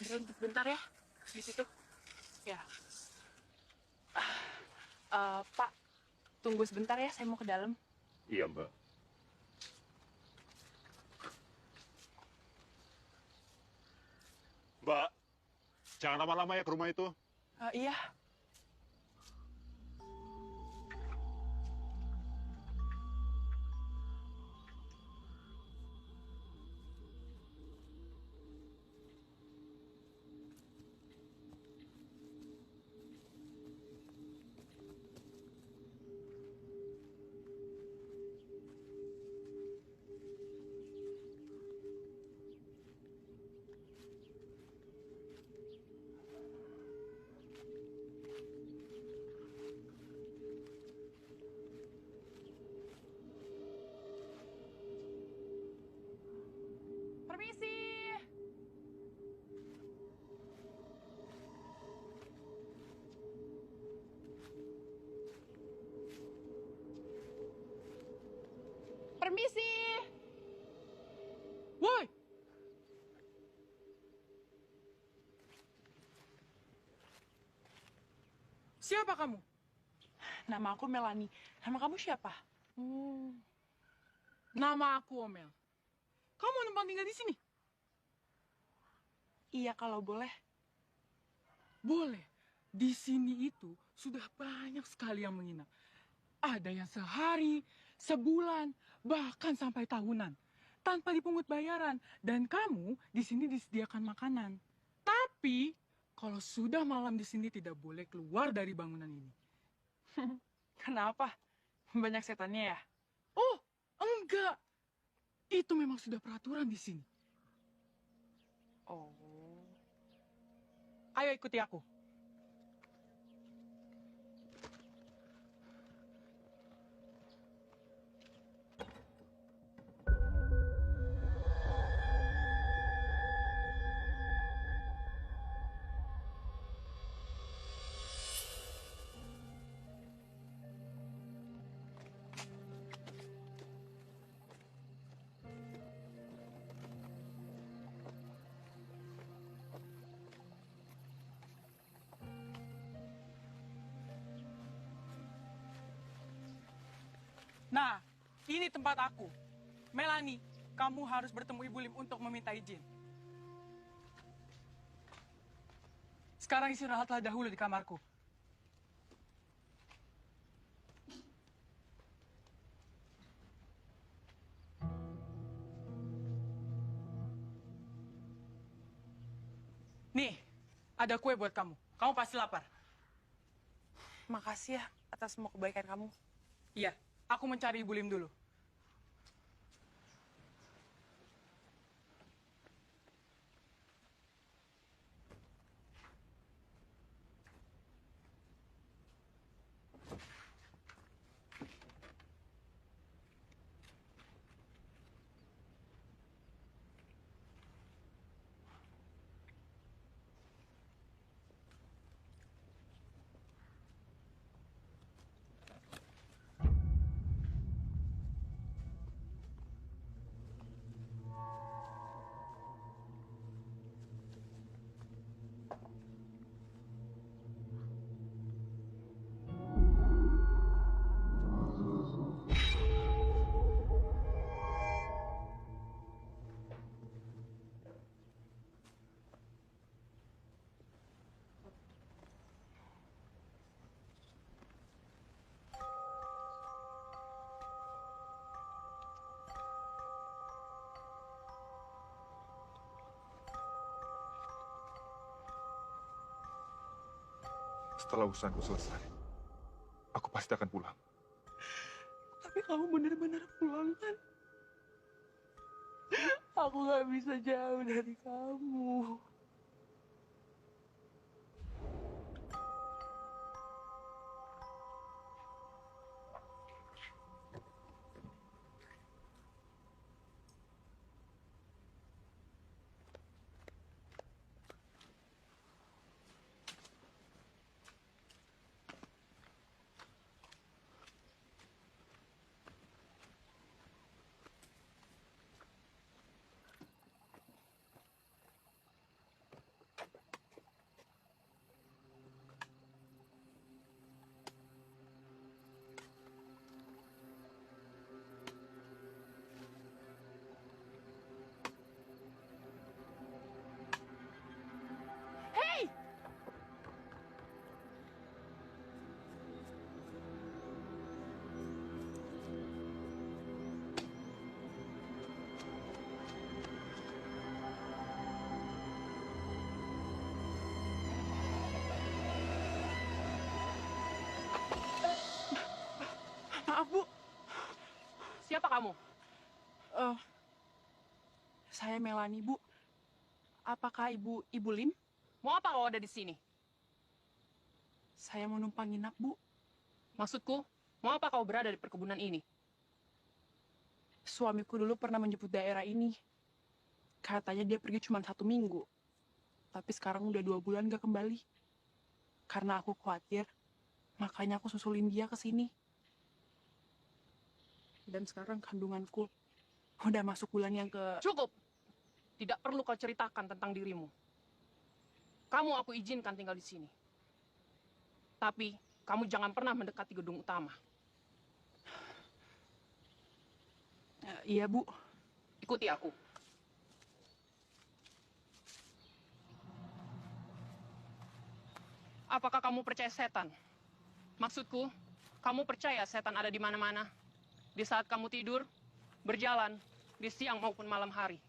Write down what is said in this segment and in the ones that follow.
Berhenti sebentar ya, di situ. Ya. Pak, tunggu sebentar ya, saya mau ke dalam. Iya, Mbak. Mbak, jangan lama-lama ya ke rumah itu. Iya. Permisi. Permisi. Woi. Siapa kamu? Nama aku Melani. Nama kamu siapa? Nama aku Omel. Kamu mau numpang tinggal di sini? Iya, kalau boleh. Boleh. Di sini itu sudah banyak sekali yang menginap. Ada yang sehari, sebulan, bahkan sampai tahunan. Tanpa dipungut bayaran. Dan kamu di sini disediakan makanan. Tapi, kalau sudah malam di sini tidak boleh keluar dari bangunan ini. Kenapa? Banyak setannya ya? Oh, enggak. Itu memang sudah peraturan di sini. Oh. Ayo ikuti aku. Nah, ini tempat aku. Melani, kamu harus bertemu Ibu Lim untuk meminta izin. Sekarang istirahatlah dahulu di kamarku. Nih, ada kue buat kamu. Kamu pasti lapar. Makasih ya atas semua kebaikan kamu. Iya, aku mencari Ibu Lim dulu. Setelah urusanku selesai, aku pasti akan pulang. Tapi kamu benar-benar pulang kan? Aku gak bisa jauh dari kamu. kamu? Eh, saya Melani, Bu. Apakah Ibu Lim? Mau apa kau ada di sini? Saya mau numpang nginap, Bu. Maksudku, mau apa kau berada di perkebunan ini? Suamiku dulu pernah menjemput daerah ini. Katanya dia pergi cuma 1 minggu. Tapi sekarang udah 2 bulan gak kembali. Karena aku khawatir, makanya aku susulin dia ke sini. Dan sekarang kandunganku udah masuk bulan yang ke... Cukup. Tidak perlu kau ceritakan tentang dirimu. Kamu aku izinkan tinggal di sini. Tapi, kamu jangan pernah mendekati gedung utama. Iya, Bu. Ikuti aku. Apakah kamu percaya setan? Maksudku, kamu percaya setan ada di mana-mana? Di saat kamu tidur, berjalan, di siang maupun malam hari.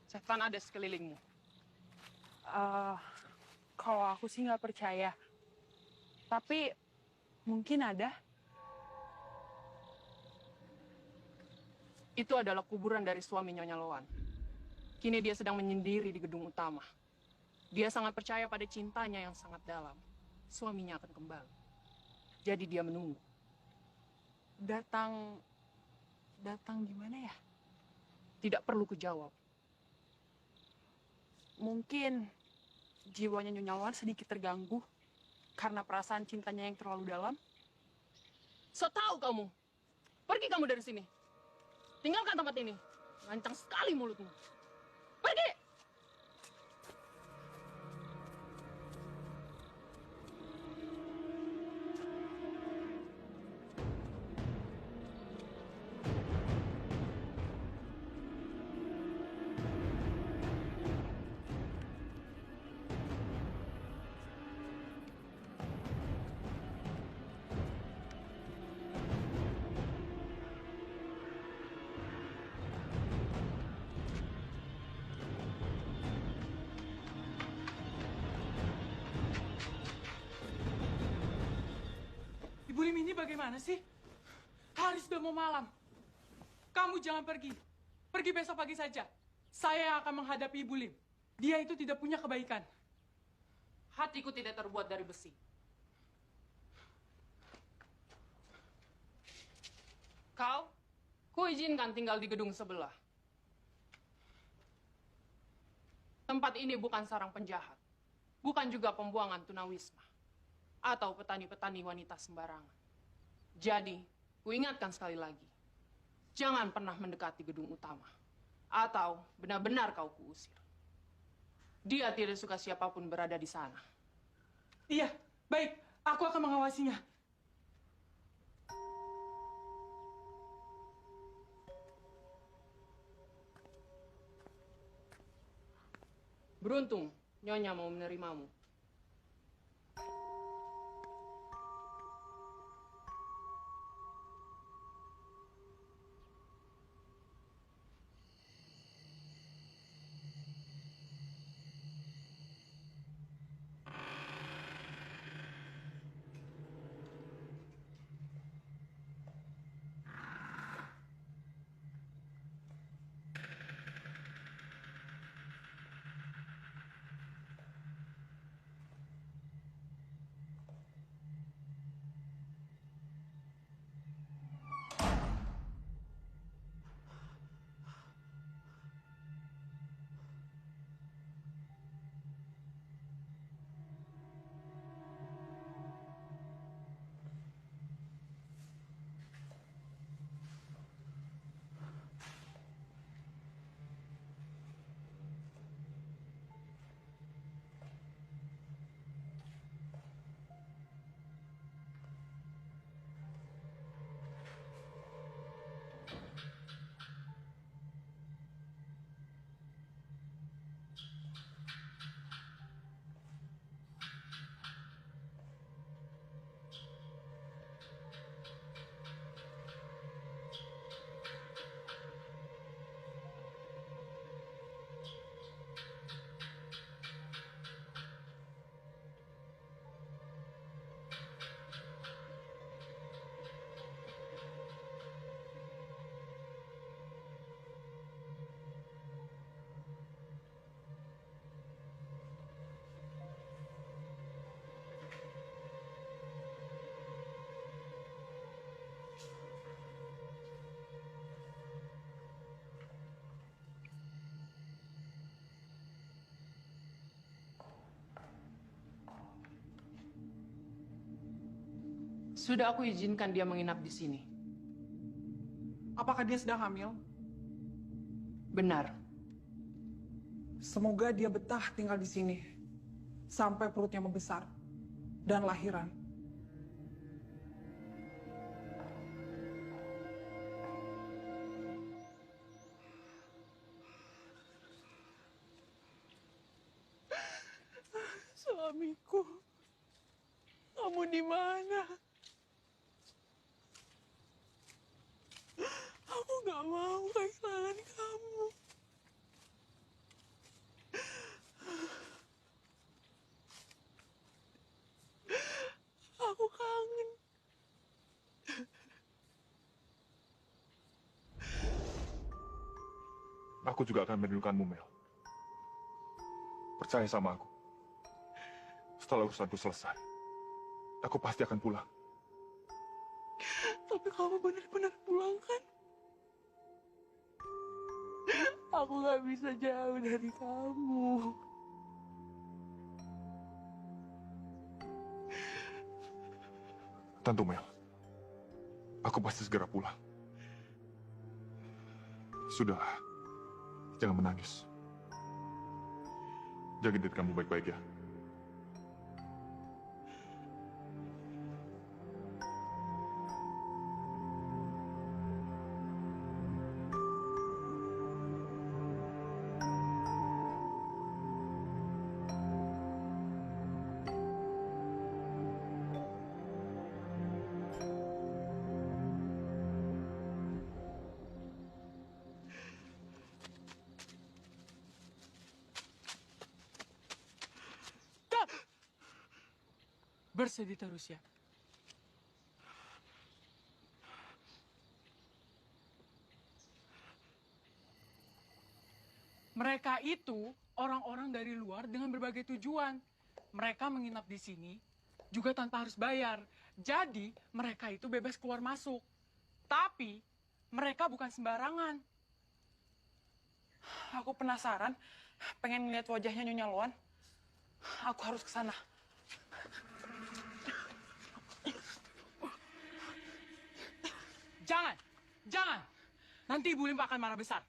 Setan ada sekelilingmu. Kalau aku sih nggak percaya. Tapi mungkin ada. Itu adalah kuburan dari suami Nyonya Loan. Kini dia sedang menyendiri di gedung utama. Dia sangat percaya pada cintanya yang sangat dalam. Suaminya akan kembali. Jadi dia menunggu. Datang gimana ya? Tidak perlu kujawab. Mungkin jiwanya Nyonya Loan sedikit terganggu karena perasaan cintanya yang terlalu dalam. So tahu kamu. Pergi kamu dari sini. Tinggalkan tempat ini. Lancang sekali mulutmu. Pergi! Ibu Lim ini bagaimana sih? Hari sudah mau malam. Kamu jangan pergi. Pergi besok pagi saja. Saya yang akan menghadapi Ibu Lim. Dia itu tidak punya kebaikan. Hatiku tidak terbuat dari besi. Kau, kuizinkan tinggal di gedung sebelah. Tempat ini bukan sarang penjahat. Bukan juga pembuangan tunawisma. Atau petani-petani wanita sembarangan. Jadi, kuingatkan sekali lagi. Jangan pernah mendekati gedung utama. Atau benar-benar kau kuusir. Dia tidak suka siapapun berada di sana. Iya, baik. Aku akan mengawasinya. Beruntung, Nyonya mau menerimamu. Sudah aku izinkan dia menginap di sini. Apakah dia sedang hamil? Benar. Semoga dia betah tinggal di sini sampai perutnya membesar dan lahiran. Suamiku, kamu di mana? Aku gak mau kehilangan kamu. Aku kangen. Aku juga akan merindukanmu, Mel. Percaya sama aku. Setelah urusanku selesai, aku pasti akan pulang. Tapi kamu benar-benar pulang kan? Aku gak bisa jauh dari kamu. Tentu, Mel. Aku pasti segera pulang. Sudahlah. Jangan menangis. Jaga diri kamu baik-baik ya. Bersedih terus ya. Mereka itu orang-orang dari luar dengan berbagai tujuan. Mereka menginap di sini juga tanpa harus bayar. Jadi mereka itu bebas keluar masuk. Tapi mereka bukan sembarangan. Aku penasaran, pengen ngeliat wajahnya Nyonya Loan. Aku harus ke sana. Jangan, jangan. Nanti Ibu Limpa akan marah besar.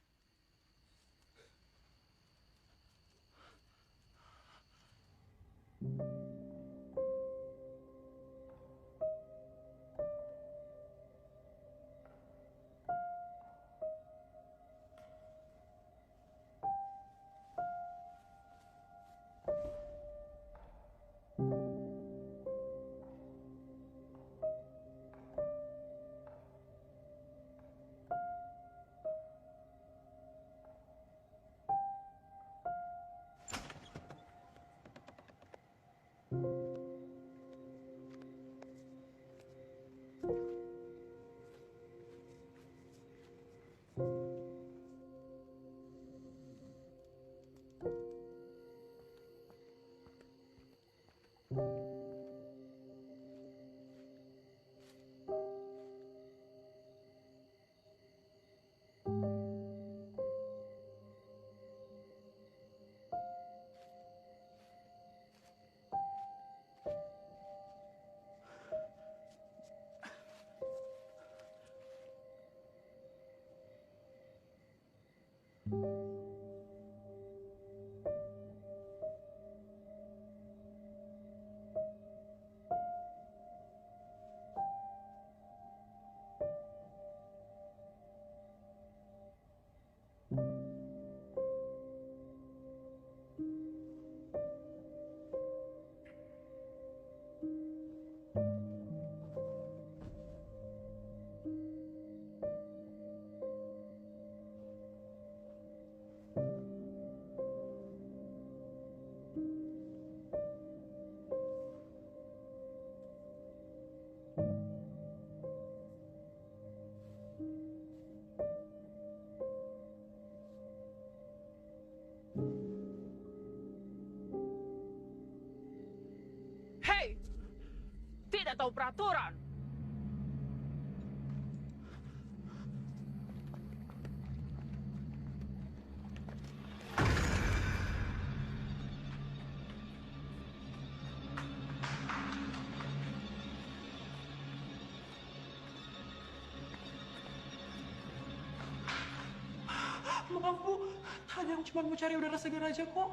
Hei! Tidak tahu peraturan. Maaf Bu, Kadang cuma mau cari udara segar aja kok.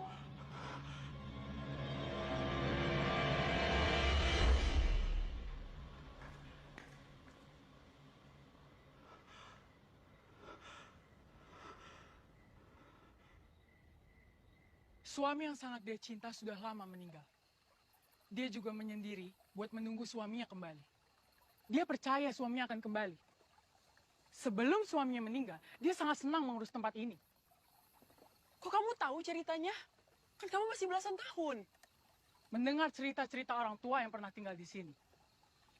Suami yang sangat dia cinta sudah lama meninggal. Dia juga menyendiri buat menunggu suaminya kembali. Dia percaya suaminya akan kembali. Sebelum suaminya meninggal, dia sangat senang mengurus tempat ini. Kok kamu tahu ceritanya? Kan kamu masih belasan tahun. Mendengar cerita-cerita orang tua yang pernah tinggal di sini.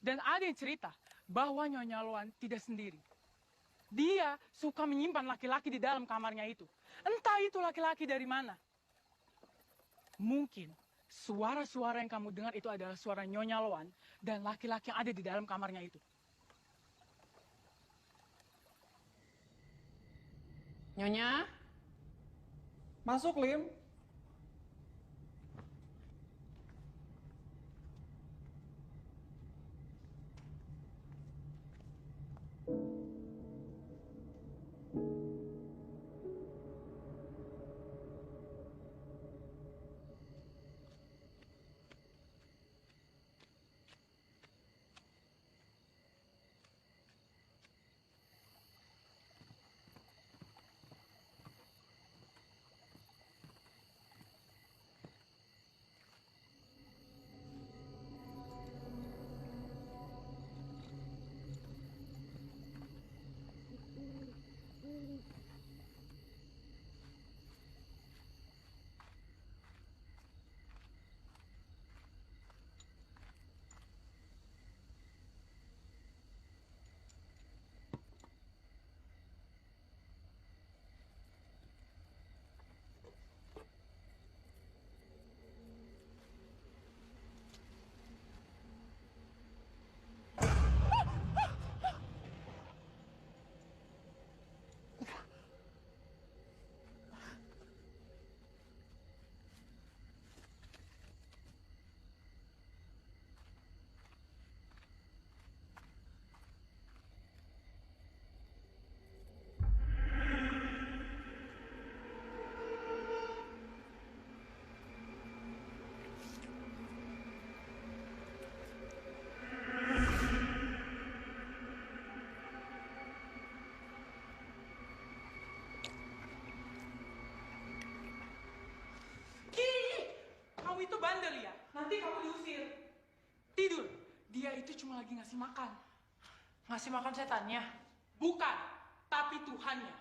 Dan ada yang cerita bahwa Nyonya Loan tidak sendiri. Dia suka menyimpan laki-laki di dalam kamarnya itu. Entah itu laki-laki dari mana. Mungkin suara-suara yang kamu dengar itu adalah suara Nyonya Loan dan laki-laki yang ada di dalam kamarnya itu. Nyonya, Masuk, Lim. Kamu itu bandel ya? Nanti kamu diusir. Tidur. Dia itu cuma lagi ngasih makan. Ngasih makan setannya. Bukan, tapi Tuhannya.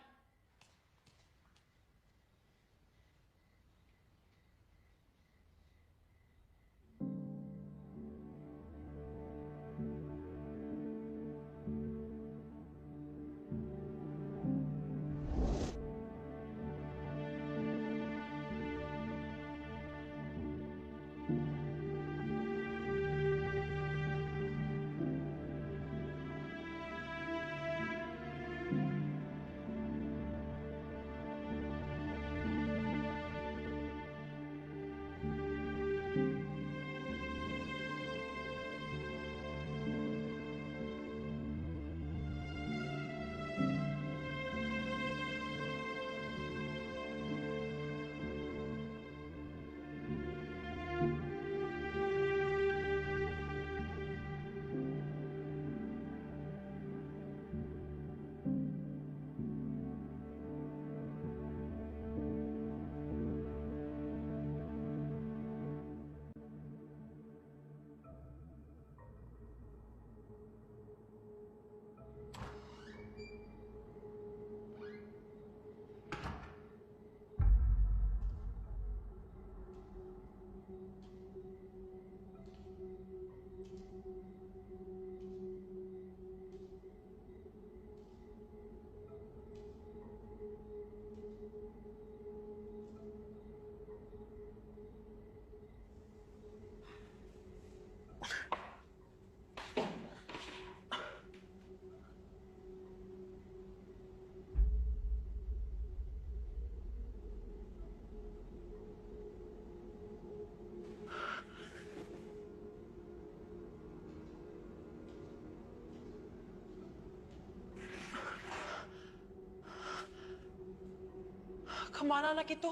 Kemana anak itu?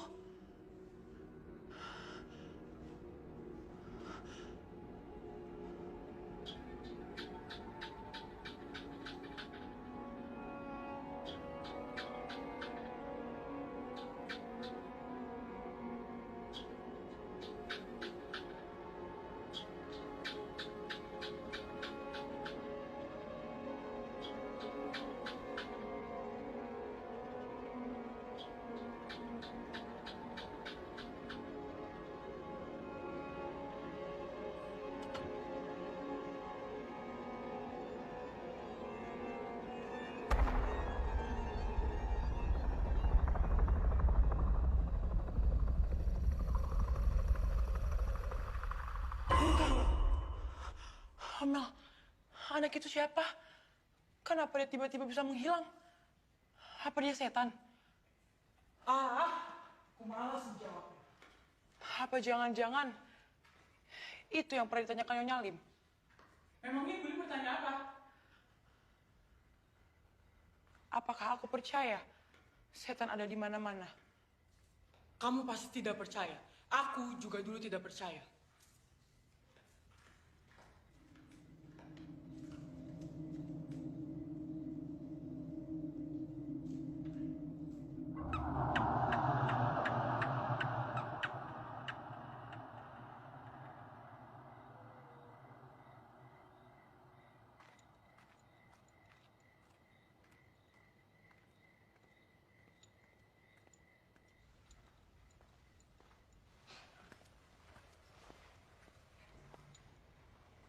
Mel, anak itu siapa? Kenapa dia tiba-tiba bisa menghilang? Apa dia setan? Aku malas menjawabnya. Apa jangan-jangan itu yang pernah ditanyakan Nyonya Lim? Memangnya Ibu Lim bertanya apa? Apakah aku percaya setan ada di mana-mana? Kamu pasti tidak percaya. Aku juga dulu tidak percaya.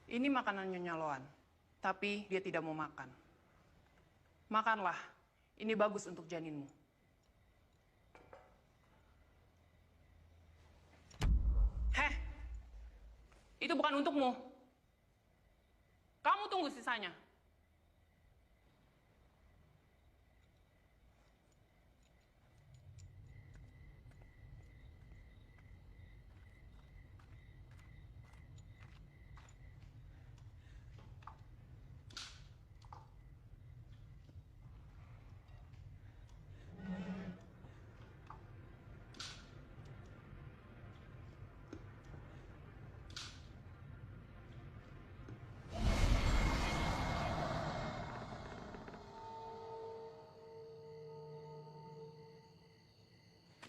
Ini makanan Nyonya Loan, tapi dia tidak mau makan. Makanlah, ini bagus untuk janinmu. Heh, itu bukan untukmu. Kamu tunggu sisanya.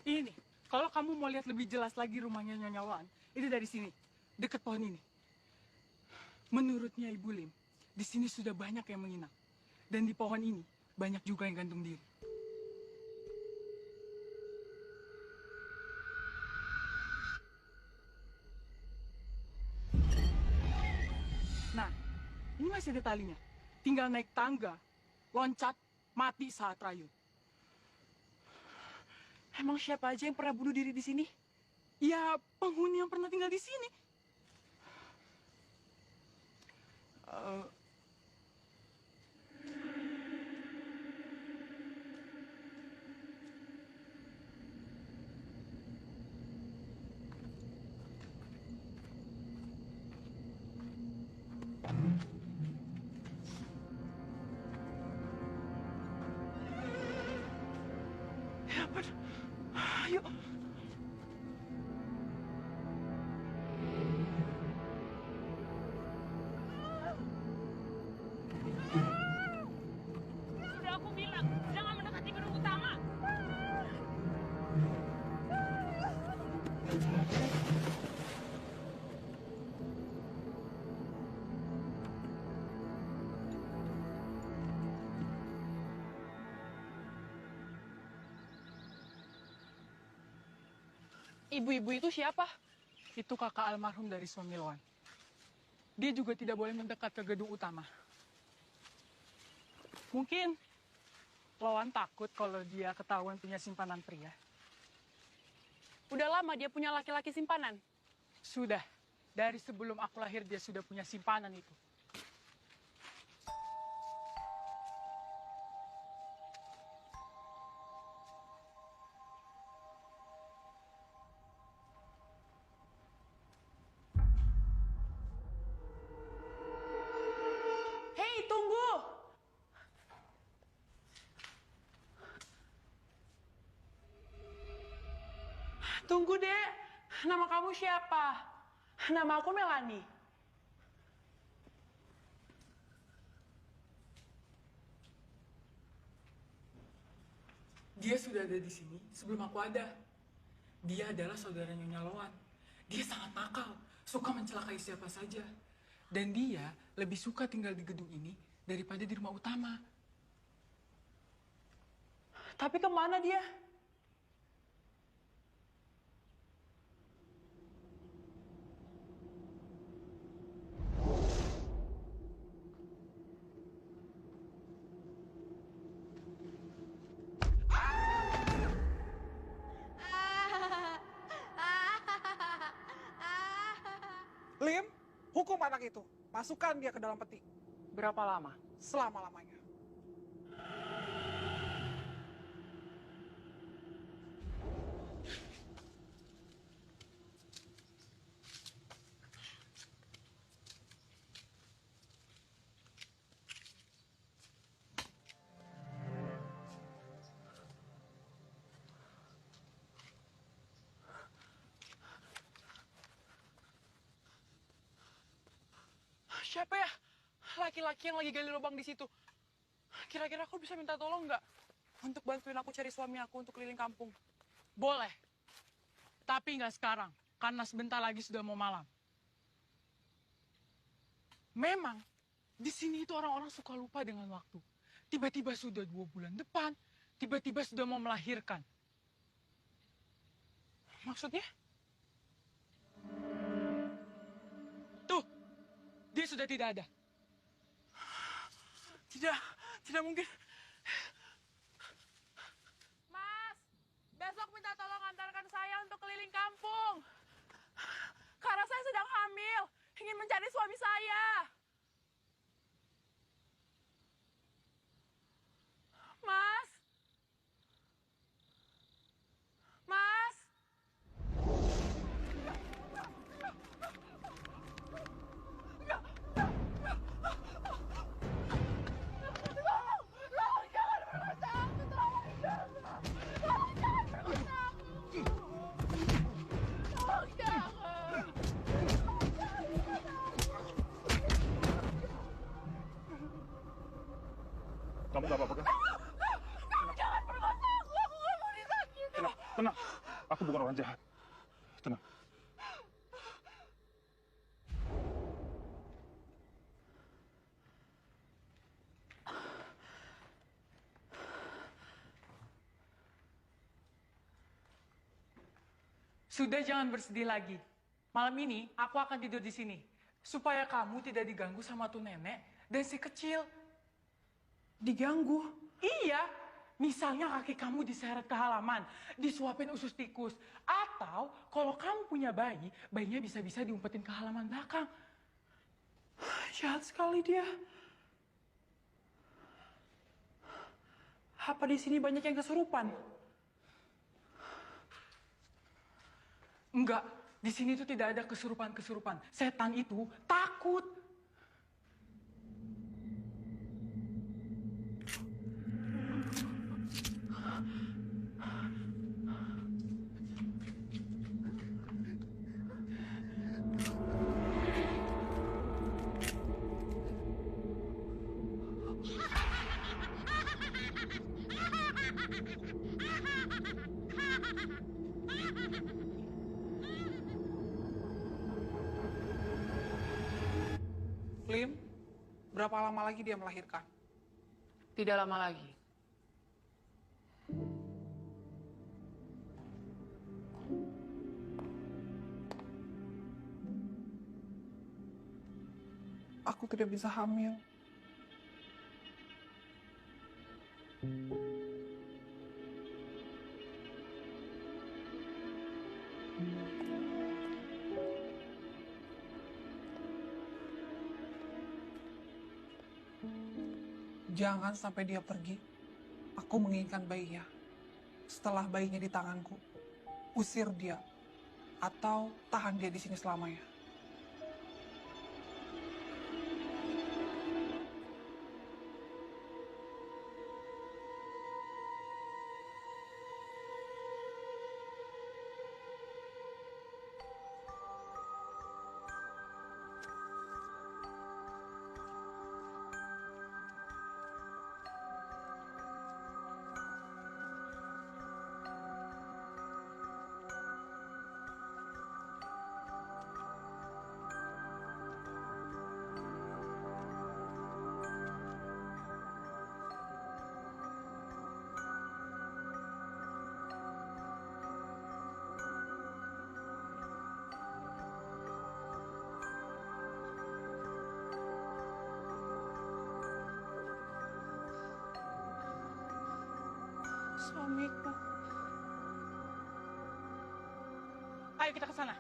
Ini, kalau kamu mau lihat lebih jelas lagi rumahnya Nyonya Loan, itu dari sini, dekat pohon ini. Menurutnya Ibu Lim, di sini sudah banyak yang menginap. Dan di pohon ini, banyak juga yang gantung diri. Nah, ini masih ada talinya. Tinggal naik tangga, loncat, mati saat rayun. Emang siapa aja yang pernah bunuh diri di sini? Ya, penghuni yang pernah tinggal di sini. Ya ampun. Ayo. Sudah aku bilang, jangan mendekati gedung utama. Ibu-ibu itu siapa? Itu kakak almarhum dari suami Loan. Dia juga tidak boleh mendekat ke gedung utama. Mungkin Loan takut kalau dia ketahuan punya simpanan pria. Udah lama dia punya laki-laki simpanan. Sudah, dari sebelum aku lahir dia sudah punya simpanan itu. Hei, tunggu! Tunggu, Dek. Nama kamu siapa? Nama aku Melani. Dia sudah ada di sini sebelum aku ada. Dia adalah saudara Nyonya Loan. Dia sangat nakal, suka mencelakai siapa saja. Dan dia lebih suka tinggal di gedung ini daripada di rumah utama. Tapi kemana dia? Lim, hukum anak itu. Masukkan dia ke dalam peti. Berapa lama? Selama-lamanya. Siapa ya? Laki-laki yang lagi gali lubang di situ. Kira-kira aku bisa minta tolong nggak? Untuk bantuin aku cari suami aku untuk keliling kampung. Boleh. Tapi nggak sekarang, karena sebentar lagi sudah mau malam. Memang, di sini itu orang-orang suka lupa dengan waktu. Tiba-tiba sudah 2 bulan depan, tiba-tiba sudah mau melahirkan. Maksudnya? Tuh, dia sudah tidak ada. Tidak mungkin. Mas, besok minta tolong antarkan saya untuk keliling kampung. Karena saya sedang hamil, ingin mencari suami saya. Mas. Mas. Kamu gak apa-apa kan? Jangan perkosa aku gak mau disakiti. Tenang, tenang. Aku bukan orang jahat. Tenang. Sudah, jangan bersedih lagi. Malam ini aku akan tidur di sini. Supaya kamu tidak diganggu sama tuh nenek dan si kecil. Diganggu? Iya, misalnya kaki kamu diseret ke halaman, disuapin usus tikus. Atau kalau kamu punya bayi, bayinya bisa-bisa diumpetin ke halaman belakang. Jahat sekali dia. Apa di sini banyak yang kesurupan? Enggak, di sini tuh tidak ada kesurupan-kesurupan. Setan itu takut. Lim, berapa lama lagi dia melahirkan? Tidak lama lagi. Aku tidak bisa hamil. Jangan sampai dia pergi. Aku menginginkan bayinya. Setelah bayinya di tanganku, usir dia. Atau tahan dia di sini selamanya. Suamiku. Ayo kita ke sana.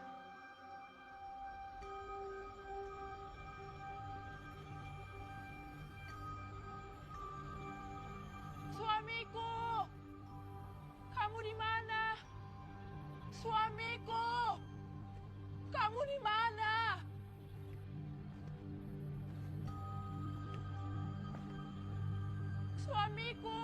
Suamiku! Kamu di mana? Suamiku! Kamu di mana? Suamiku!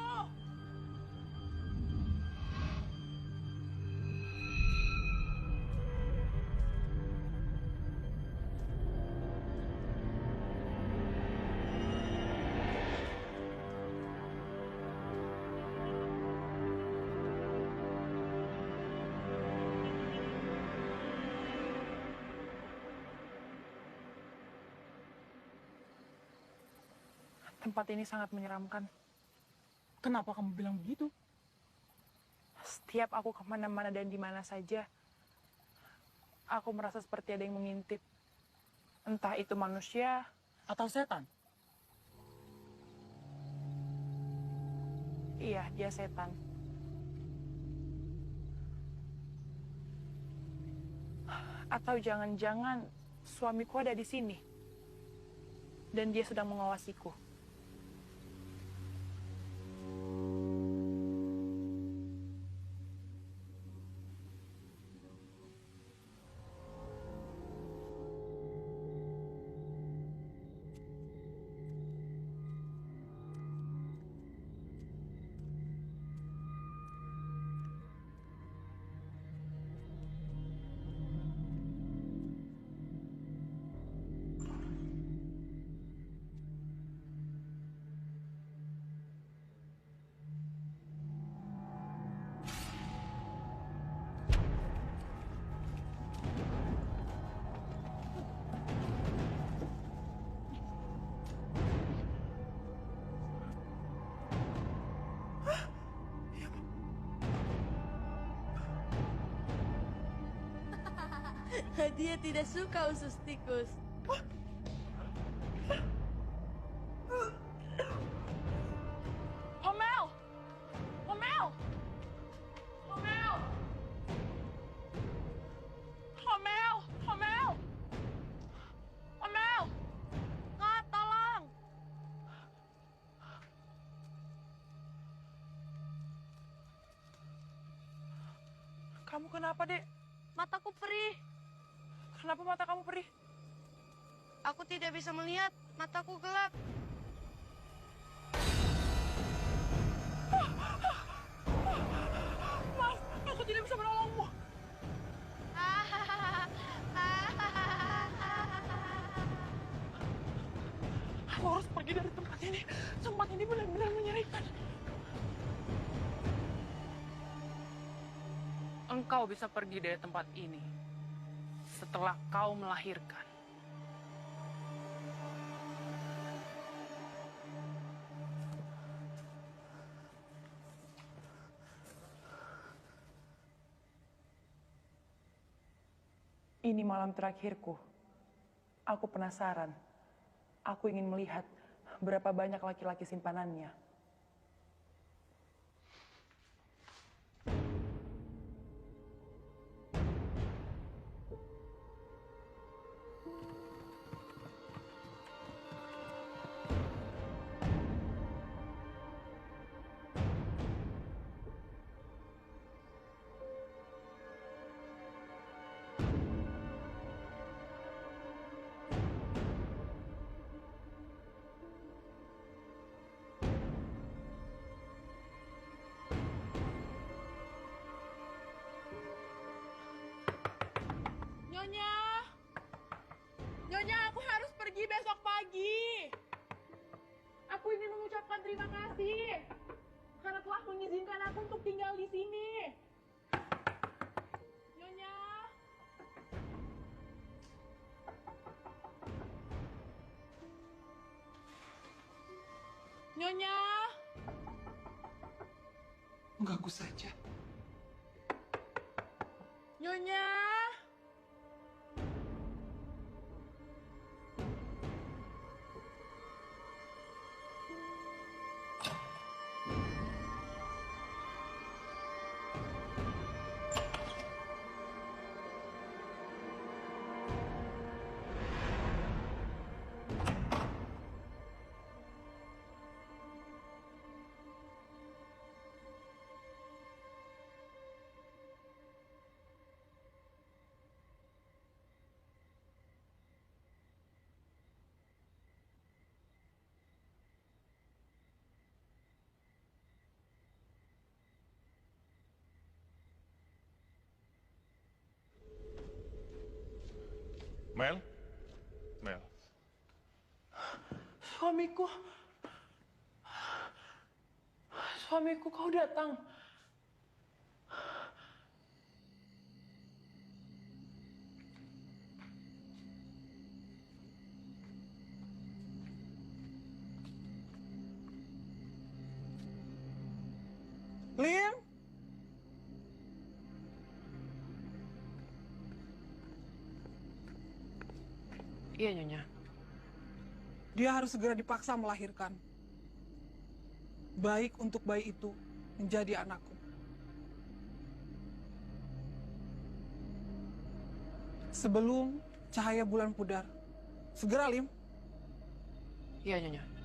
Tempat ini sangat menyeramkan. Kenapa kamu bilang begitu? Setiap aku kemana-mana dan di mana saja, aku merasa seperti ada yang mengintip. Entah itu manusia, Atau setan? iya dia setan. Atau jangan-jangan suamiku ada di sini. Dan dia sedang mengawasiku. Dia tidak suka usus tikus. Homel! Homel! Homel! Homel! Homel! Homel! Kak, tolong! Kamu kenapa, Dek? Mataku perih. Kenapa mata kamu perih? Aku tidak bisa melihat. Mataku gelap. Maaf, aku tidak bisa menolongmu. Aku harus pergi dari tempat ini. Tempat ini benar-benar menyerikan. Engkau bisa pergi dari tempat ini setelah kau melahirkan. Ini malam terakhirku. Aku penasaran. Aku ingin melihat berapa banyak laki-laki simpanannya. Nyonya! Nyonya, aku harus pergi besok pagi. Aku ingin mengucapkan terima kasih karena telah mengizinkan aku untuk tinggal di sini. Nyonya! Nyonya! Mengganggu saja. Nyonya! Mel? Mel, Suamiku. Suamiku, kau datang. Lim, Iya, Nyonya. dia harus segera dipaksa melahirkan. Baik untuk bayi itu menjadi anakku. Sebelum cahaya bulan pudar. Segera, Lim. Iya, Nyonya.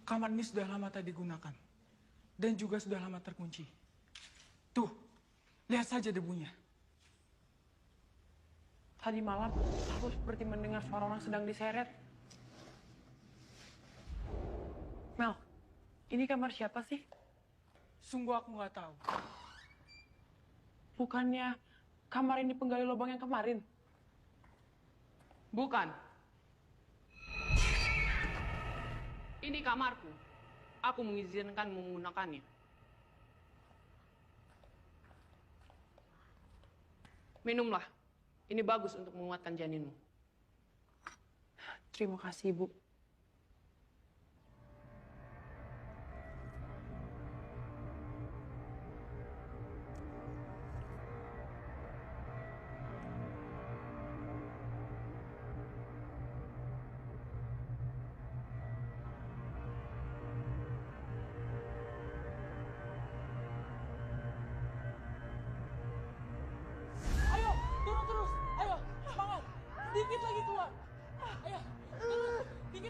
Kamar ini sudah lama tak digunakan. Dan juga sudah lama terkunci. Tuh, lihat saja debunya. Tadi malam, aku seperti mendengar suara orang sedang diseret. Mel, ini kamar siapa sih? Sungguh aku nggak tahu. Bukannya kamar ini penggali lubang yang kemarin? Bukan. Ini kamarku. Aku mengizinkan menggunakannya. Minumlah. Ini bagus untuk menguatkan janinmu. Terima kasih, Bu. Ayo, turun terus. Ayo, semangat. Sedikit lagi keluar. Ayo, terus. Tinggal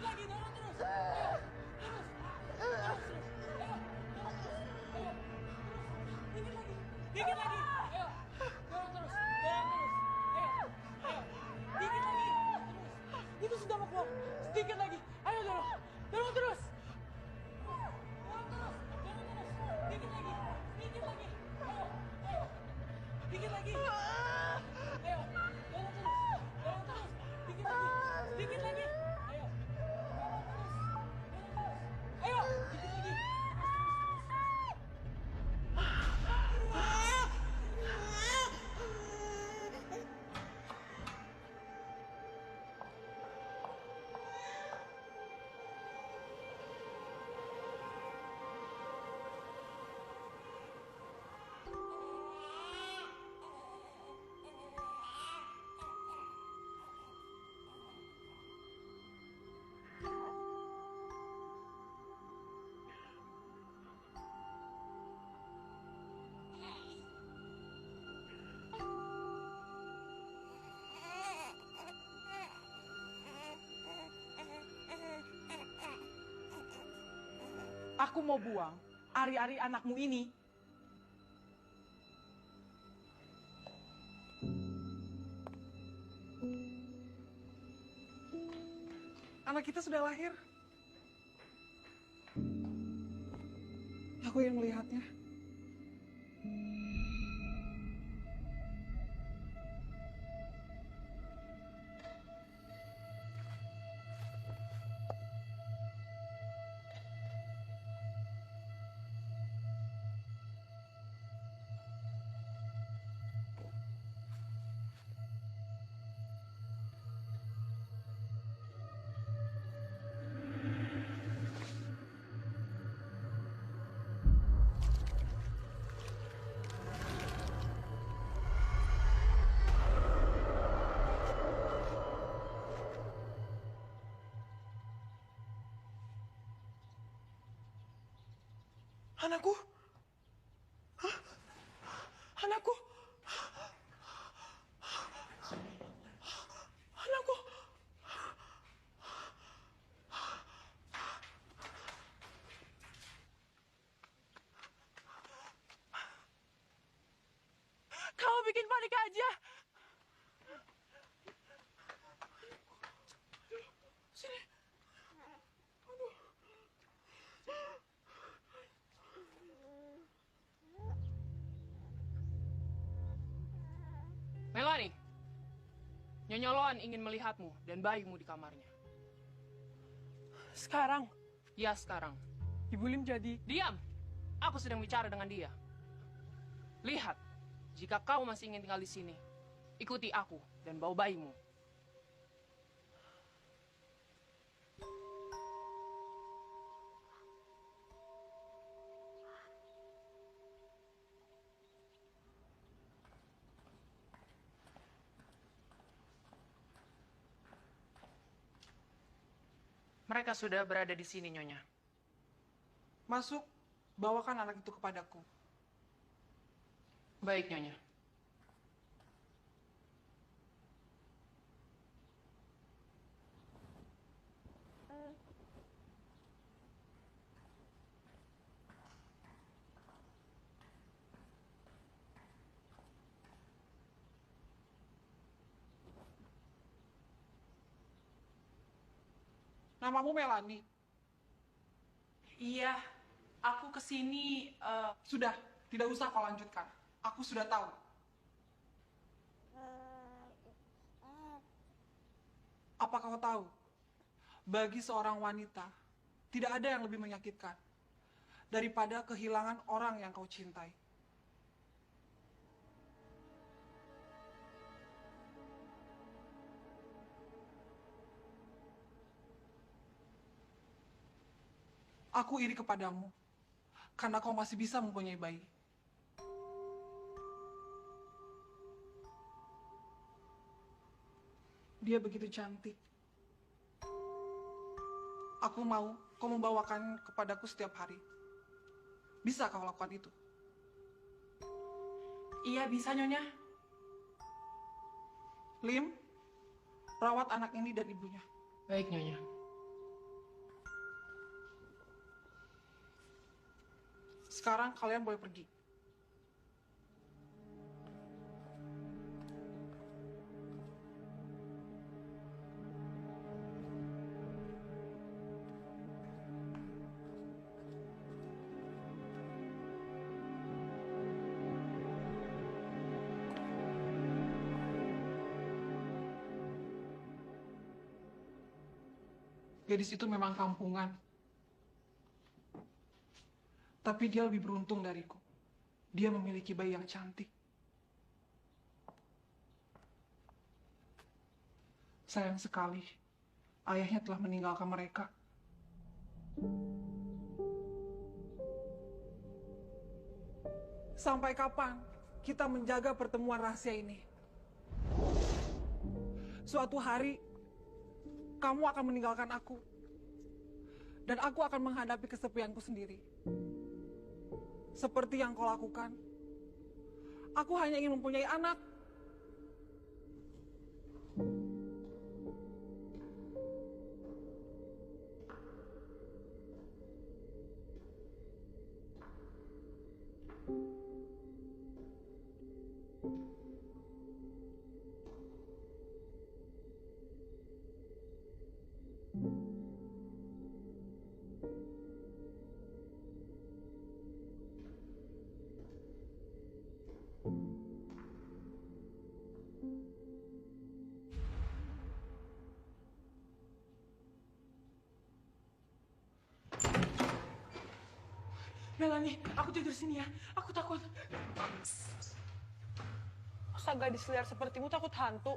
Aku mau buang ari-ari anakmu ini. Anak kita sudah lahir. Aku yang melihatnya. Anakku? Hah? Anakku? Anakku? Kamu bikin panik aja. Sini. Melanie, Nyonya Loan ingin melihatmu dan bayimu di kamarnya. Sekarang, Ya, sekarang. Ibu Lim jadi... Diam! Aku sedang bicara dengan dia. Lihat, jika kau masih ingin tinggal di sini, ikuti aku dan bawa bayimu. Mereka sudah berada di sini, Nyonya. Masuk, bawakan anak itu kepadaku. Baik, Nyonya. Namamu Melanie. Iya, aku kesini... Sudah, tidak usah kau lanjutkan. Aku sudah tahu. Apa kau tahu? Bagi seorang wanita, tidak ada yang lebih menyakitkan daripada kehilangan orang yang kau cintai. Aku iri kepadamu, karena kau masih bisa mempunyai bayi. Dia begitu cantik. Aku mau kau membawakan kepadaku setiap hari. Bisa kau lakukan itu? Iya, bisa, Nyonya. Lim, rawat anak ini dan ibunya. Baik, Nyonya. Sekarang kalian boleh pergi. Gadis itu memang kampungan. Tapi dia lebih beruntung dariku. Dia memiliki bayi yang cantik. Sayang sekali, ayahnya telah meninggalkan mereka. Sampai kapan kita menjaga pertemuan rahasia ini? Suatu hari, kamu akan meninggalkan aku. Dan aku akan menghadapi kesepianku sendiri. Seperti yang kau lakukan. Aku hanya ingin mempunyai anak. Melanie, aku tidur sini ya. Aku takut. Masa gadis liar sepertimu takut hantu?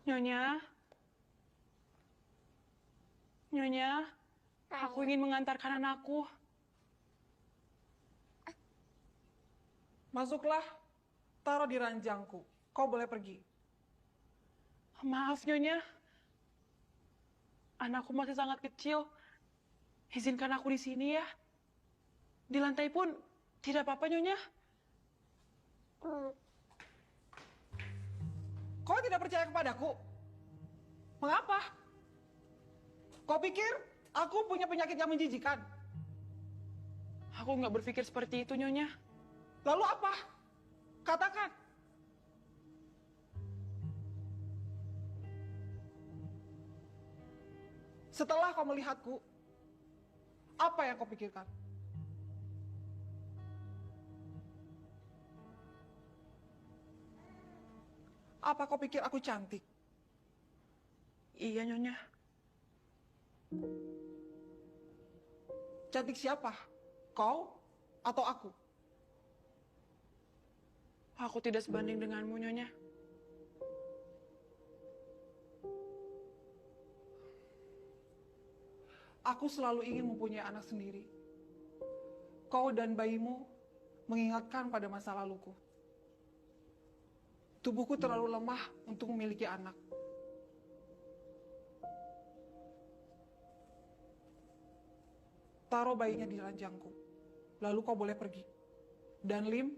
Nyonya, Nyonya, aku ingin mengantarkan anakku. Masuklah, taruh di ranjangku. Kau boleh pergi. Maaf, Nyonya. Anakku masih sangat kecil. Izinkan aku di sini ya. Di lantai pun tidak apa-apa, Nyonya. Kau tidak percaya kepadaku? Mengapa? Kau pikir aku punya penyakit yang menjijikan? Aku nggak berpikir seperti itu, Nyonya. Lalu apa? Katakan. Setelah kau melihatku, apa yang kau pikirkan? Apa kau pikir aku cantik? Iya, Nyonya. Cantik siapa? Kau atau aku? Aku tidak sebanding denganmu, Nyonya. Aku selalu ingin mempunyai anak sendiri. Kau dan bayimu mengingatkan pada masa laluku. Tubuhku terlalu lemah untuk memiliki anak. Taruh bayinya di ranjangku, lalu kau boleh pergi. Dan Lim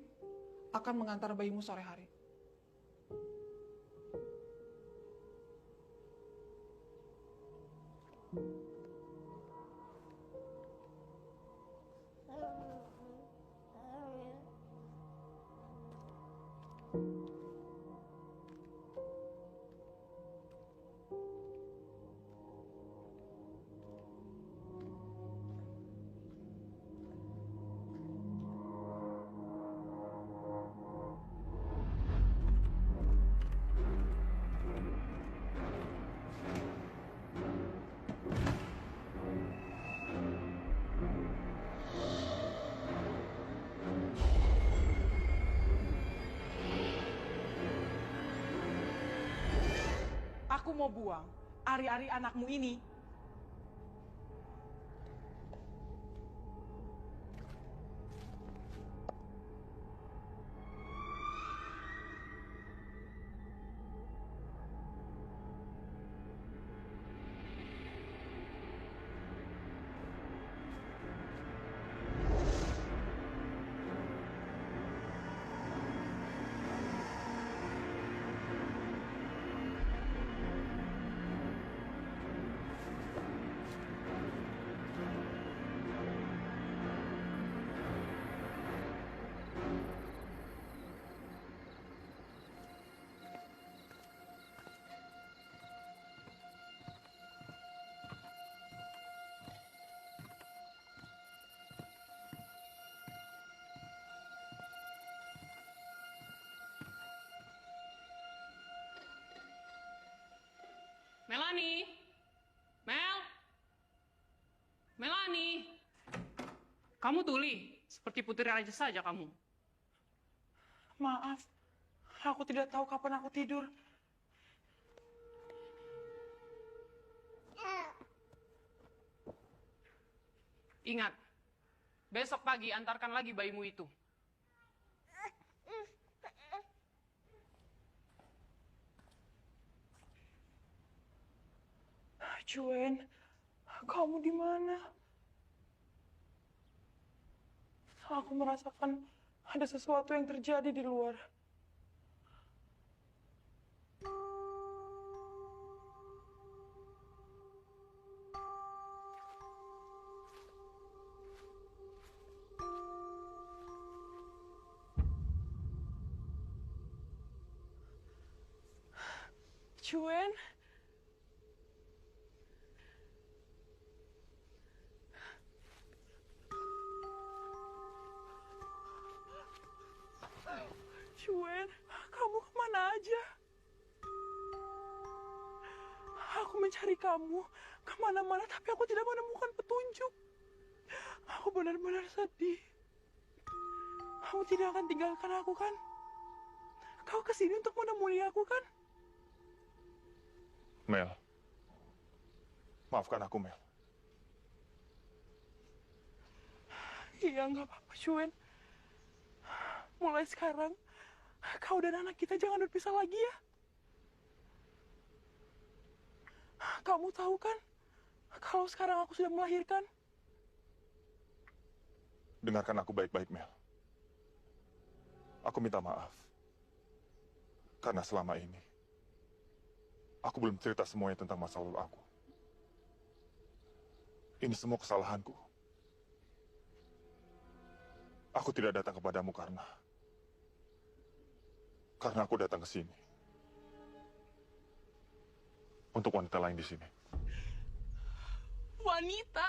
akan mengantar bayimu sore hari. Aku mau buang ari-ari anakmu ini. Melanie? Mel? Melanie? Kamu tuli, seperti putri raja saja kamu. Maaf, aku tidak tahu kapan aku tidur. Ingat, besok pagi antarkan lagi bayimu itu. Cuen, kamu di mana? Aku merasakan ada sesuatu yang terjadi di luar. Cuen? Cuen, kamu kemana aja? Aku mencari kamu kemana-mana, tapi aku tidak menemukan petunjuk. Aku benar-benar sedih. Kamu tidak akan tinggalkan aku, kan? Kau kesini untuk menemui aku, kan? Mel, maafkan aku, Mel. Iya, nggak apa-apa, Cuen. Mulai sekarang, kau dan anak kita jangan berpisah lagi ya. Kamu tahu kan, kalau sekarang aku sudah melahirkan. Dengarkan aku baik-baik, Mel. Aku minta maaf. Karena selama ini, aku belum cerita semuanya tentang masa lalu aku. Ini semua kesalahanku. Aku tidak datang kepadamu karena aku datang ke sini. Untuk wanita lain di sini. Wanita?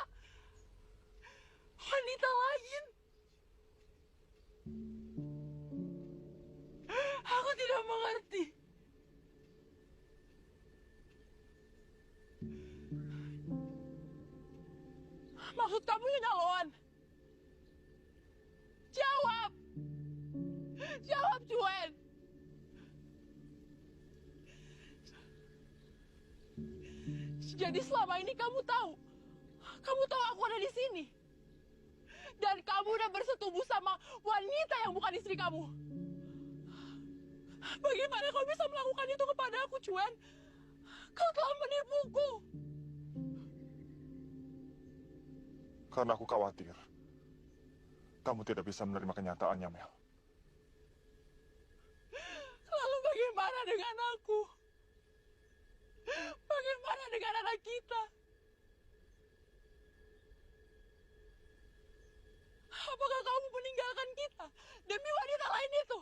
Wanita lain? Aku tidak mengerti. Maksud kamu Nyonya Loan? Jawab! Jawab, Cuen! Jadi selama ini kamu tahu aku ada di sini. Dan kamu udah bersetubuh sama wanita yang bukan istri kamu. Bagaimana kau bisa melakukan itu kepada aku, Cuen? Kau telah menipuku. Karena aku khawatir kamu tidak bisa menerima kenyataannya, Mel. Lalu bagaimana dengan aku? Bagaimana dengan anak kita? Apakah kamu meninggalkan kita demi wanita lain itu?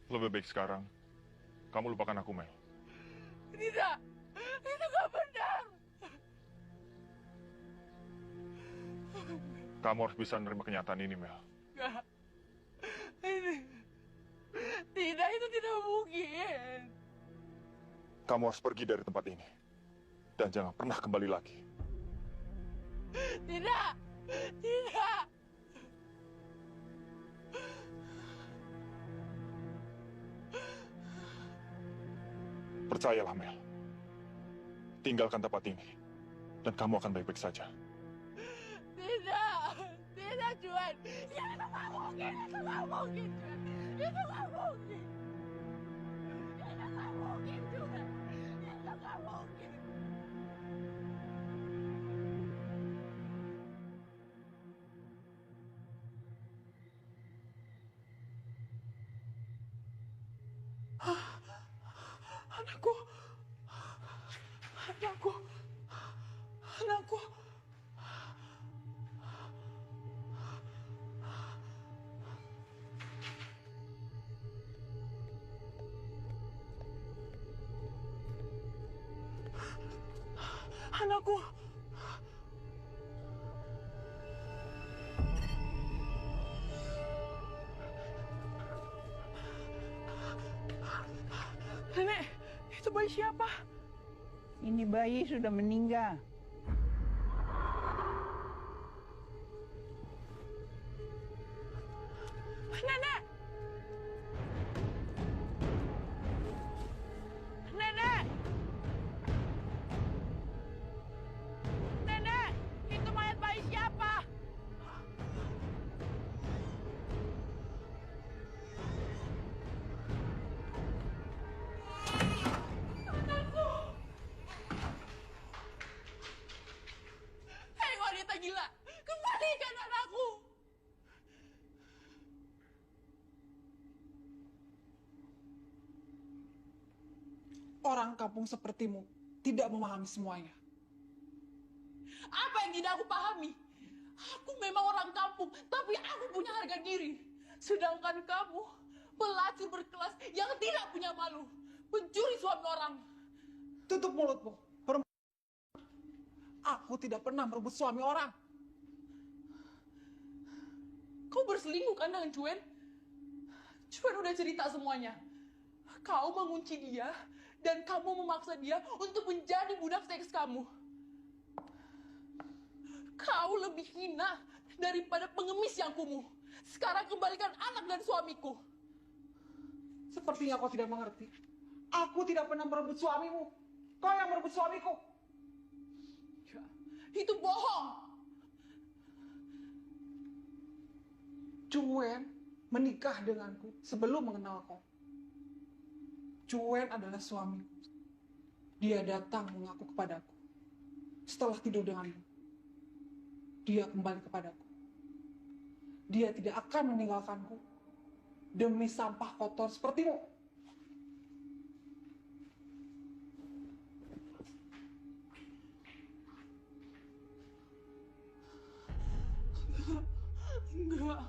Lebih baik sekarang, kamu lupakan aku, Mel. Tidak, itu gak benar. Kamu harus bisa menerima kenyataan ini, Mel. Enggak. Tidak, itu tidak mungkin. Kamu harus pergi dari tempat ini. Dan jangan pernah kembali lagi. Tidak, tidak. Percayalah, Mel. Tinggalkan tempat ini. Dan kamu akan baik-baik saja. Tidak, tidak, Cuen. Ya, itu gak mungkin, itu gak mungkin, Cuen. Itu gak mungkin. Itu gak mungkin, Cuen. Itu gak mungkin. Anakku, anakku, anakku. Anakku. Nenek, itu bayi siapa? Ini bayi sudah meninggal. Nenek! Nenek! Nenek! Itu mayat bayi siapa? Orang kampung sepertimu tidak memahami semuanya. Apa yang tidak aku pahami? Aku memang orang kampung, tapi aku punya harga diri. Sedangkan kamu, pelacur berkelas yang tidak punya malu. Pencuri suami orang. Tutup mulutmu. Aku tidak pernah merebut suami orang. Kau berselingkuh kan dengan Cuen? Cuen udah cerita semuanya. Kau mengunci dia, dan kamu memaksa dia untuk menjadi budak seks kamu. Kau lebih hina daripada pengemis yang kumuh. Sekarang kembalikan anak dan suamiku. Sepertinya kau tidak mengerti. Aku tidak pernah merebut suamimu. Kau yang merebut suamiku. Ya, itu bohong. Cuen menikah denganku sebelum mengenal kau. Cuen adalah suamiku. Dia datang mengaku kepadaku. Setelah tidur denganmu, dia kembali kepadaku. Dia tidak akan meninggalkanku demi sampah kotor sepertimu. Enggak.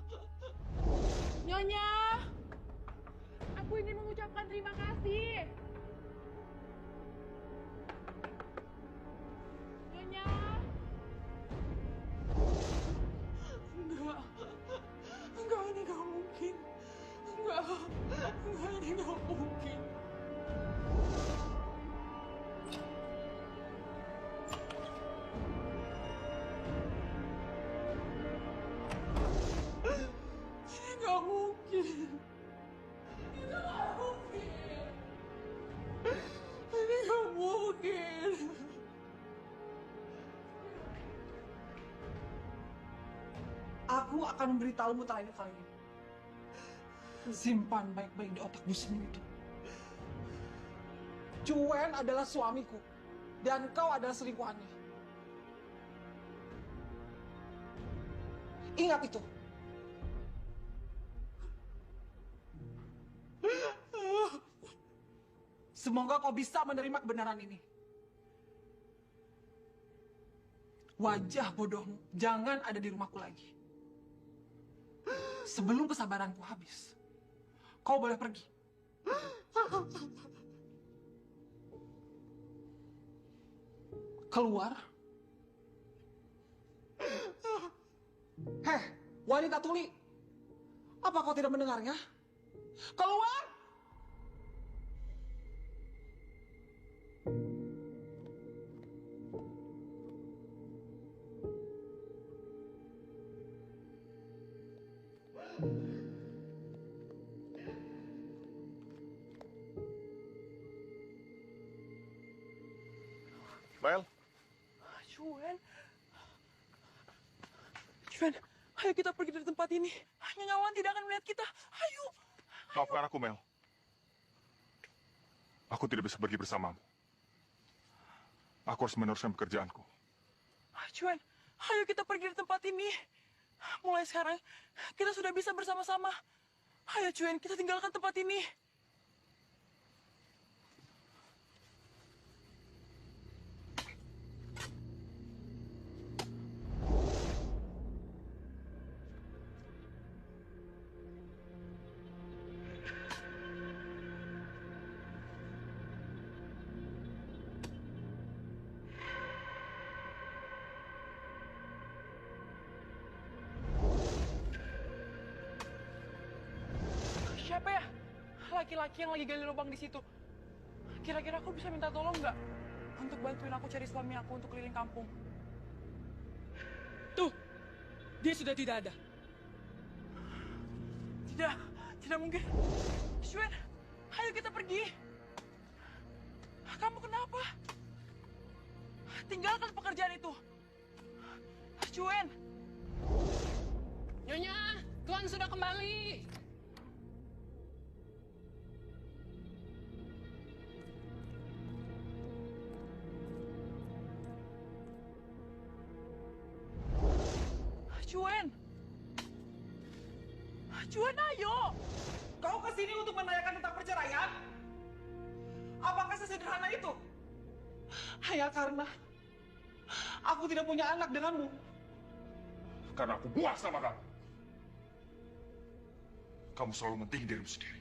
Nyonya, aku ingin mengucapkan terima kasih. Nyonya. Enggak. Enggak, ini enggak mungkin. Enggak, ini enggak mungkin. Ini enggak mungkin. Ini enggak mungkin. Ini enggak mungkin. Aku akan memberitahumu terakhir kali ini. Simpan baik-baik di otak busukmu itu. Cuen adalah suamiku, dan kau adalah selingkuhannya. Ingat itu. Semoga kau bisa menerima kebenaran ini. Wajah bodohmu jangan ada di rumahku lagi. Sebelum kesabaranku habis, kau boleh pergi. Keluar. Heh, wanita tuli. Apa kau tidak mendengarnya? Keluar! Mel, Cuen, ayo kita pergi dari tempat ini. Nyonya Wan tidak akan melihat kita. Ayo. maafkan aku, Mel. Aku tidak bisa pergi bersamamu. Aku harus meneruskan pekerjaanku. Cuen, ayo kita pergi dari tempat ini. Mulai sekarang, kita sudah bisa bersama-sama. Ayo Cuen, kita tinggalkan tempat ini. Siapa ya? Laki-laki yang lagi gali lubang di situ. Kira-kira aku bisa minta tolong nggak? Untuk bantuin aku cari suami aku untuk keliling kampung. Tuh, dia sudah tidak ada. Tidak mungkin. Cuen, ayo kita pergi. Kamu kenapa? Tinggalkan pekerjaan itu. Cuen. Nyonya, Tuan sudah kembali. Cuen. Cuen, ayo. Kau kesini untuk menanyakan tentang perceraian? Apakah sesederhana karena itu. Hanya karena aku tidak punya anak denganmu. Karena aku puas sama kamu. Kamu selalu mentinggi dirimu sendiri.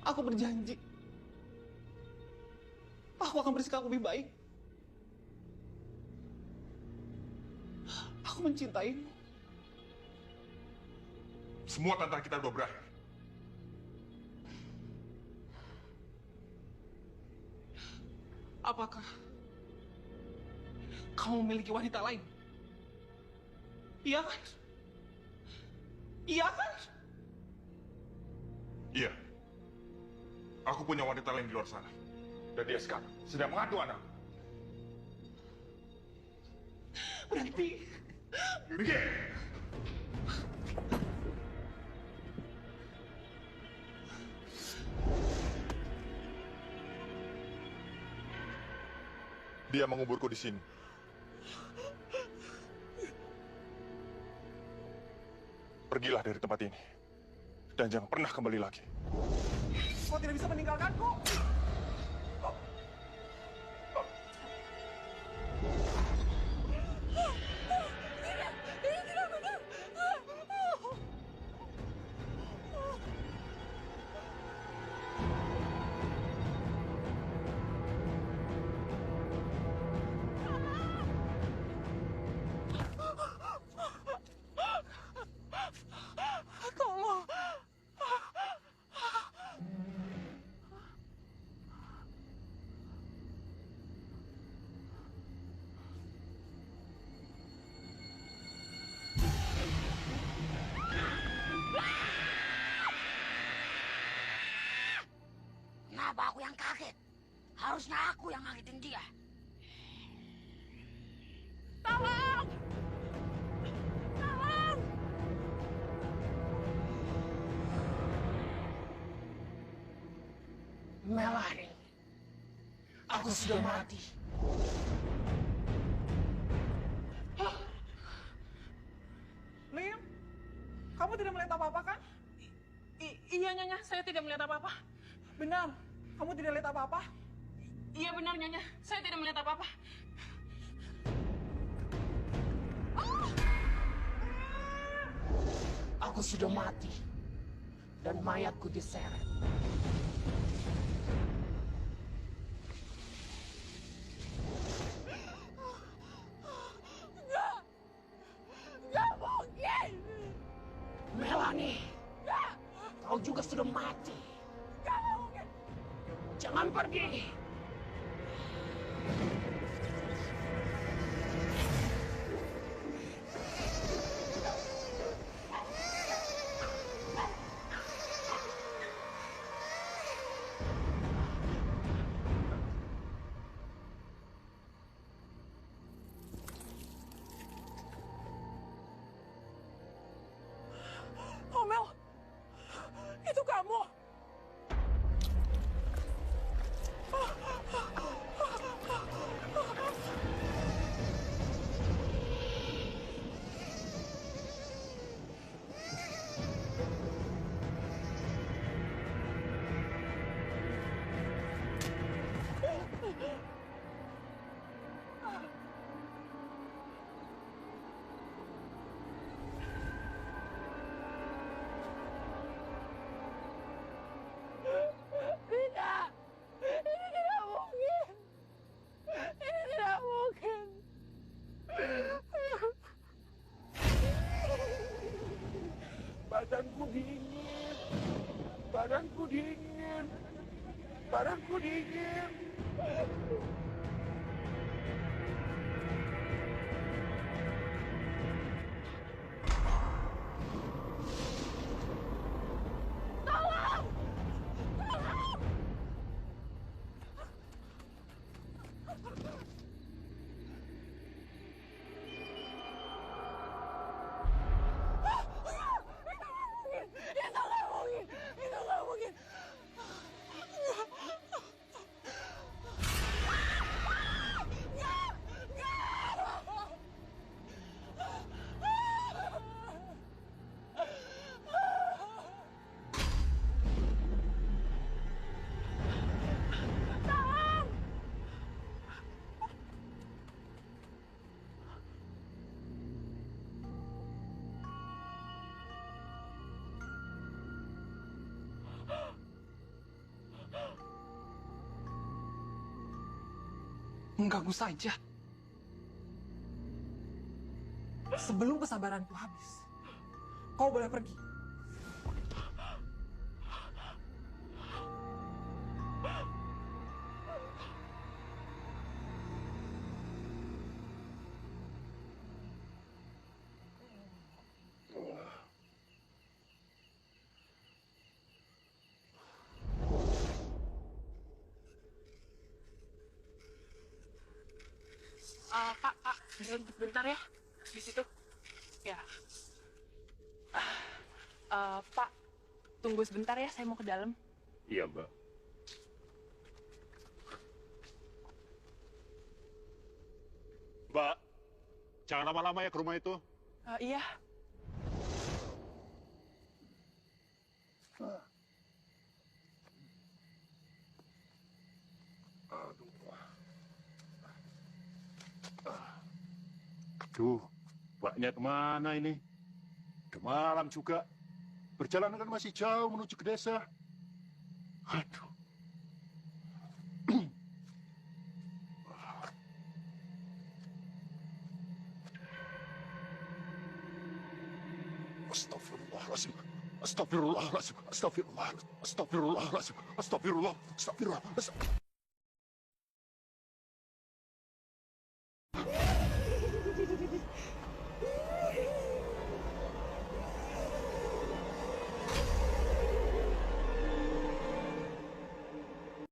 Aku berjanji. Aku akan bersikap lebih baik. Aku mencintaimu. Semua tantang kita udah berakhir. Apakah kamu memiliki wanita lain? Iya kan? Iya kan? Iya. Aku punya wanita lain di luar sana. Dan dia sekarang sedang mengadu anak. Berhenti. Pergi! Dia menguburku di sini. Pergilah dari tempat ini. Dan jangan pernah kembali lagi. Kau tidak bisa meninggalkanku. Ini tidak benar. Tolong. Kenapa aku yang kaget? Harusnya aku yang ngagetin dia. Tolong! Tolong! Melanie, aku sudah mati. Liam, kamu tidak melihat apa-apa kan? Iya, Nyonya, saya tidak melihat apa-apa. Benar, kamu tidak lihat apa-apa? Iya benar, Nyonya, saya tidak melihat apa-apa. Aku sudah mati. Dan mayatku diseret. Nggak mungkin! Melanie, kau juga sudah mati. Nggak mungkin! Jangan pergi. Oh, Mel! Itu kamu! Tidak! Ini tidak mungkin! Ini tidak mungkin! Badanku dingin. Badanku dingin. Badanku dingin. Itu nggak mungkin! Itu nggak mungkin! mengganggu saja. Sebelum kesabaranku habis, kau boleh pergi. Pak, berhenti bentar ya. Di situ. Ya. Pak, tunggu sebentar ya, saya mau ke dalam. Iya, Mbak. Mbak, jangan lama-lama ya ke rumah itu. Iya. Aduh, Mbaknya kemana ini? Udah malam juga. Perjalanan kan masih jauh menuju ke desa. Aduh. Astagfirullahaladzim. Astagfirullahaladzim. Astagfirullahaladzim. Astagfirullahaladzim. Astagfirullah. Astagfirullah. Astagfirullah.